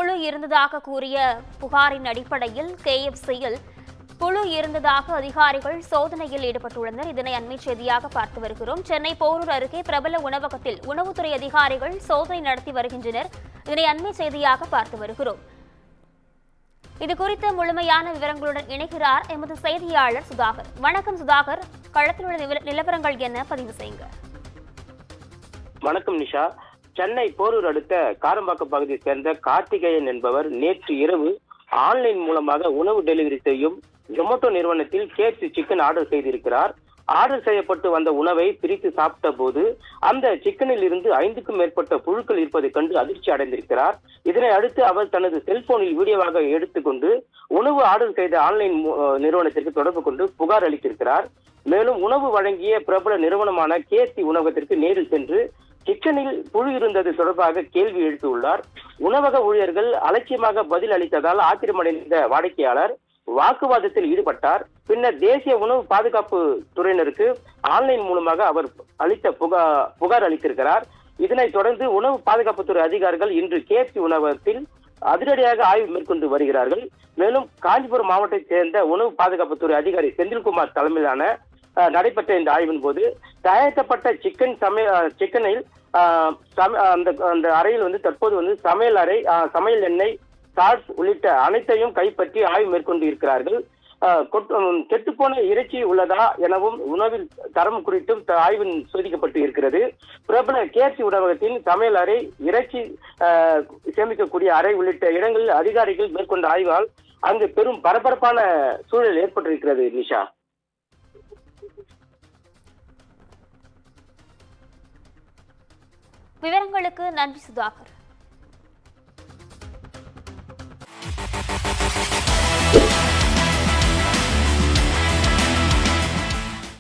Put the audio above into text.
புழு இருந்ததாக கூறிய புகாரின் அடிப்படையில் KFC-யில் புழு இருந்ததாக அதிகாரிகள் சோதனையில் ஈடுபட்டுள்ளனர். இதனை அண்மை செய்தியாக பார்த்து வருகிறோம். சென்னை போரூர் அருகே பிரபல உணவகத்தில் உணவுத்துறை அதிகாரிகள் சோதனை நடத்தி வருகின்றனர். இதனை அண்மை செய்தியாக பார்த்து வருகிறோம். இது குறித்த முழுமையான விவரங்களுடன் இணைகிறார் எமது செய்தியாளர் சுதாகர். வணக்கம் சுதாகர், களத்தில் உள்ள நிலவரங்கள் என்ன பதிவு செய்யுங்க. வணக்கம் நிஷா. சென்னை போரூர் அடுத்த காரம்பாக்கம் பகுதியை சேர்ந்த கார்த்திகேயன் என்பவர் நேற்று இரவு ஆன்லைன் மூலமாக உணவு டெலிவரி செய்யும் ஜொமேட்டோ நிறுவனத்தில் KFC சிக்கன் ஆர்டர் செய்திருக்கிறார். ஆர்டர் செய்யப்பட்டு வந்த உணவை பிரித்து சாப்பிட்ட போது அந்த சிக்கனில் இருந்து 5க்கும் மேற்பட்ட புழுக்கள் இருப்பதை கண்டு அதிர்ச்சி அடைந்திருக்கிறார். இதனை அடுத்து அவர் தனது செல்போனில் வீடியோவாக எடுத்துக்கொண்டு உணவு ஆர்டர் செய்த ஆன்லைன் நிறுவனத்திற்கு தொடர்பு கொண்டு புகார் அளித்திருக்கிறார். மேலும் உணவு வழங்கிய பிரபல நிறுவனமான KFC உணவகத்திற்கு நேரில் சென்று சிக்கனில் புழு இருந்தது தொடர்பாக கேள்வி எழுப்பியுள்ளார். உணவக ஊழியர்கள் அலட்சியமாக பதில் அளித்ததால் ஆத்திரமடைந்த வாடிக்கையாளர் வாக்குவாதத்தில் ஈடுபட்டார். பின்னர் தேசிய உணவு பாதுகாப்பு துறையினருக்கு ஆன்லைன் மூலமாக அவர் அளித்த புகார் அளித்திருக்கிறார். இதனைத் தொடர்ந்து உணவு பாதுகாப்புத்துறை அதிகாரிகள் இன்று KFC உணவகத்தில் அதிரடியாக ஆய்வு மேற்கொண்டு வருகிறார்கள். மேலும் காஞ்சிபுரம் மாவட்டத்தைச் சேர்ந்த உணவு பாதுகாப்புத்துறை அதிகாரி செந்தில்குமார் தலைமையிலான நடைபெற்ற இந்த ஆய்வின் போது தயாரிக்கப்பட்ட சிக்கனில் அந்த அறையில் தற்போது சமையல் அறை, சமையல் எண்ணெய், சால்ஸ் உள்ளிட்ட அனைத்தையும் கைப்பற்றி ஆய்வு மேற்கொண்டு இருக்கிறார்கள். கெட்டுப்போன இறைச்சி உள்ளதா எனவும் உணவில் தரம் குறித்தும் ஆய்வில் சோதிக்கப்பட்டு இருக்கிறது. பிரபல KFC உணவகத்தின் சமையல் அறை, இறைச்சி சேமிக்கக்கூடிய அறை உள்ளிட்ட இடங்களில் அதிகாரிகள் மேற்கொண்ட ஆய்வால் அங்கு பெரும் பரபரப்பான சூழல் ஏற்பட்டிருக்கிறது. நிஷா, விவரங்களுக்கு நன்றி சுதாகர்.